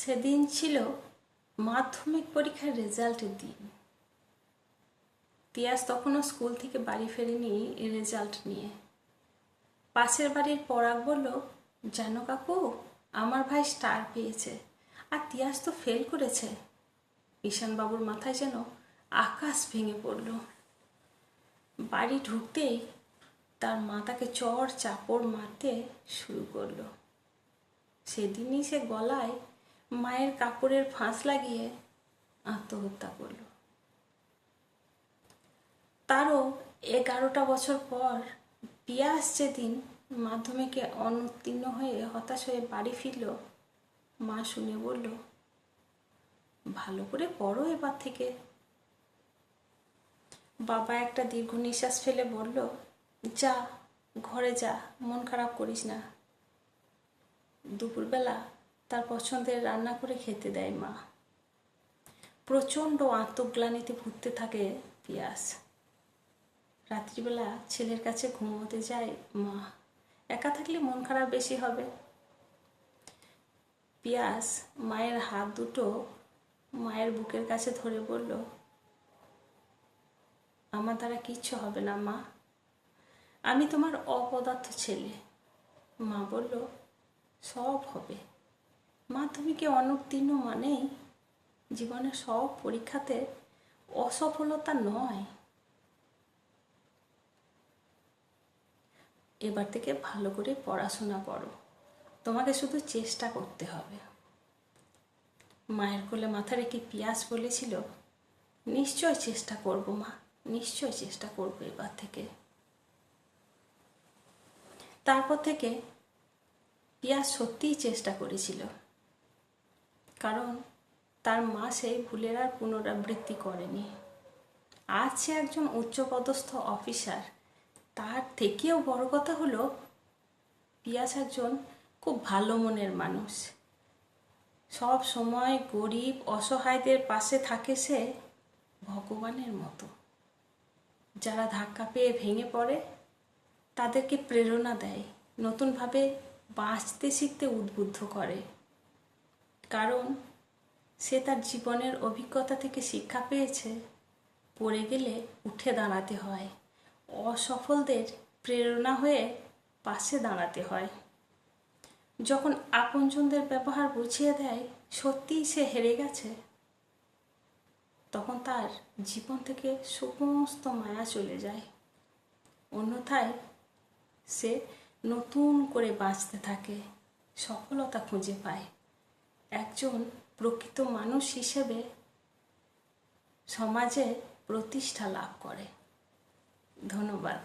সেদিন ছিল মাধ্যমিক পরীক্ষার রেজাল্টের দিন। তিয়াস তখনও স্কুল থেকে বাড়ি ফেরেনি রেজাল্ট নিয়ে। পাশের বাড়ির পরাগ বলল, জানো কাকু, আমার ভাই স্টার পেয়েছে আর তিয়াস তো ফেল করেছে। ঈশানবাবুর মাথায় যেন আকাশ ভেঙে পড়ল। বাড়ি ঢুকতেই তার মা তাকে চড় চাপড় মারতে শুরু করলো। সেদিনই সে গলায় মায়ের কাপড়ের ফাঁস লাগিয়ে আত্মহত্যা করল। তারও 11টা বছর পর পিয়াস যেদিন মাধ্যমিকে অনুত্তীর্ণ হয়ে হতাশ হয়ে বাড়ি ফিরল, মা শুনে বলল, ভালো করে পড়ো এবার থেকে। বাবা একটা দীর্ঘ নিঃশ্বাস ফেলে বলল, যা ঘরে যা, মন খারাপ করিস না। দুপুরবেলা তার পছন্দের রান্না করে খেতে দেয় মা। প্রচণ্ড আত্মগ্লানিতে ভুগতে থাকে পিয়াস। রাত্রিবেলা ছেলের কাছে ঘুমোতে যায় মা। একা থাকলে মন খারাপ বেশি হবে। পিয়াস মায়ের হাত দুটো মায়ের বুকের কাছে ধরে বলল, আমার দ্বারা কিচ্ছু হবে না মা, আমি তোমার অপদার্থ ছেলে। মা বলল, সব হবে। মাধ্যমিকে অনুত্তীর্ণ মানেই জীবনের সব পরীক্ষাতে অসফলতা নয়। এবার থেকে ভালো করে পড়াশোনা করো, তোমাকে শুধু চেষ্টা করতে হবে। মায়ের কোলে মাথা রেখে পিয়াস বলেছিল, নিশ্চয় চেষ্টা করব মা, নিশ্চয় চেষ্টা করব এবার থেকে। তারপর থেকে পিয়াস সত্যিই চেষ্টা করেছিল, কারণ তার মা সেই ভুলের আর পুনরাবৃত্তি করেনি। আজ সে একজন উচ্চপদস্থ অফিসার। তার থেকেও বড় কথা হলো, পিয়াস একজন খুব ভালো মনের মানুষ। সব সময় গরিব অসহায়দের পাশে থাকে সে ভগবানের মতো। যারা ধাক্কা পেয়ে ভেঙে পড়ে তাদেরকে প্রেরণা দেয়, নতুনভাবে বাঁচতে শিখতে উদ্বুদ্ধ করে। কারণ সে তার জীবনের অভিজ্ঞতা থেকে শিক্ষা পেয়েছে, পড়ে গেলে উঠে দাঁড়াতে হয়, অসফলদের প্রেরণা হয়ে পাশে দাঁড়াতে হয়। যখন আপনজনদের ব্যবহার বুঝিয়ে দেয় সত্যিই সে হেরে গেছে, তখন তার জীবন থেকে সমস্ত মায়া চলে যায়। অন্যথায় সে নতুন করে বাঁচতে থাকে, সফলতা খুঁজে পায়, একজন প্রকৃত মানুষ হিসেবে সমাজে প্রতিষ্ঠা লাভ করে। ধন্যবাদ।